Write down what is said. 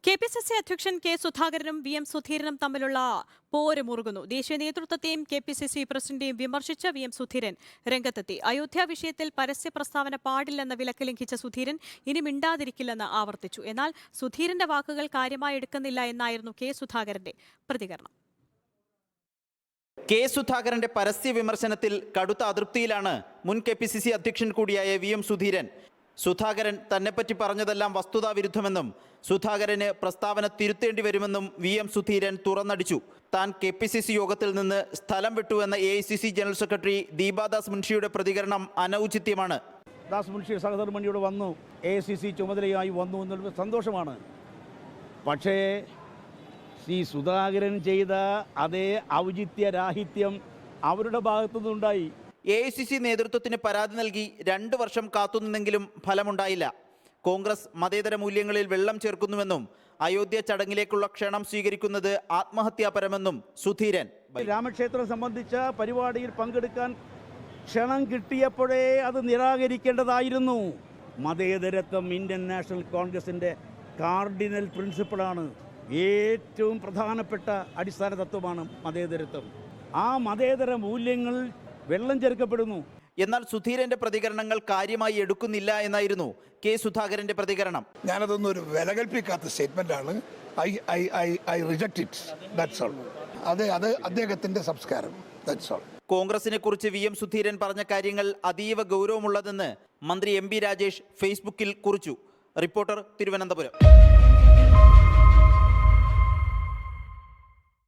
KPCC അധ്യക്ഷൻ K സുധാകരനും VM. സുധീരനും തമ്മിലുള്ള പോര് മുറുകുന്നു. ദേശീയ നേതൃത്വത്തെയും കെ.പി.സി.സി പ്രസിഡന്റെയും വിമർശിച്ച വി.എം. സുധീരൻ രംഗത്തെത്തി. അയോധ്യ വിഷയത്തിൽ പരസ്യ പ്രസ്താവന പാടില്ലെന്ന വിലക്ക് ലംഘിച്ച സുധീരൻ ഇനി മിണ്ടാതിരിക്കില്ലെന്ന് ആവർത്തിച്ചു. എന്നാൽ സുധീരന്റെ വാക്കുകൾ കാര്യമായി എടുക്കുന്നില്ല എന്നായിരുന്നു കെ സുധാകരന്റെ പ്രതികരണം. കെ സുധാകരന്റെ പരസ്യ വിമർശനത്തിൽ കടുത്ത അതൃപ്തിയിലാണ് മുൻ കെ.പി.സി.സി അധ്യക്ഷൻ കൂടിയായ വി.എം. സുധീരൻ. സുധാകരൻ തന്നെപ്പറ്റി പറഞ്ഞതെല്ലാം വസ്തുതാവിരുദ്ധമെന്നും സുധാകരന് പ്രസ്താവന തിരുത്തേണ്ടി വരുമെന്നും വി.എം. സുധീരൻ തുറന്നടിച്ചു. താൻ കെ.പി.സി.സി യോഗത്തിൽ നിന്ന് സ്ഥലം വിട്ടുവെന്ന എ.ഐ.സി.സി ജനറൽ സെക്രട്ടറി ദീപാദാസ് മുൻഷിയുടെ പ്രതികരണം അനൗചിത്യമാണ്. ദാസ് മുൻഷി സഹോദരൻ മണിയോട് വന്നു, എ.ഐ.സി.സി ചുമതലയായി വന്നു എന്നുള്ള സന്തോഷമാണ്. പക്ഷേ സുധാകരൻ ചെയ്ത അതേ ഔചിത്യരാഹിത്യം അവരുടെ ഭാഗത്തുനിന്നുണ്ടായി. എ.ഐ.സി.സി നേതൃത്വത്തിന് പരാതി നൽകി 2 വർഷം കാത്തുനിന്നെങ്കിലും ഫലമുണ്ടായില്ല. കോൺഗ്രസ് മതേതര മൂല്യങ്ങളിൽ വെള്ളം ചേർക്കുന്നുവെന്നും അയോധ്യ ചടങ്ങിലേക്കുള്ള ക്ഷണം സ്വീകരിക്കുന്നത് ആത്മഹത്യാപരമെന്നും സുധീരൻ. രാമക്ഷേത്രം സംബന്ധിച്ച പരിപാടിയിൽ പങ്കെടുക്കാൻ ക്ഷണം കിട്ടിയപ്പോഴേ അത് നിരാകരിക്കേണ്ടതായിരുന്നു. മതേതരത്വം ഇന്ത്യൻ നാഷണൽ കോൺഗ്രസിൻ്റെ കാർഡിനൽ പ്രിൻസിപ്പിളാണ്. ഏറ്റവും പ്രധാനപ്പെട്ട അടിസ്ഥാന തത്വമാണ് മതേതരത്വം. ആ മതേതര മൂല്യങ്ങൾ വെള്ളം ചേർക്കപ്പെടുന്നു. എന്നാൽ സുധീരന്റെ പ്രതികരണങ്ങൾ കാര്യമായി എടുക്കുന്നില്ല എന്നായിരുന്നു കെ സുധാകരന്റെ പ്രതികരണം. ഞാനതൊന്നും ഒരു വില കൽപ്പിക്കാത്ത സ്റ്റേറ്റ്മെന്റാണ്. I reject it. That's all. അത് അദ്ദേഹത്തിന്റെ സംസ്കാരം. That's all. കോൺഗ്രസിനെ കുറിച്ച് വി.എം. സുധീരൻ പറഞ്ഞ കാര്യങ്ങൾ അതീവ ഗൗരവമുള്ളതെന്ന് മന്ത്രി എം.ബി. രാജേഷ് ഫേസ്ബുക്കിൽ കുറിച്ചു. റിപ്പോർട്ടർ, തിരുവനന്തപുരം.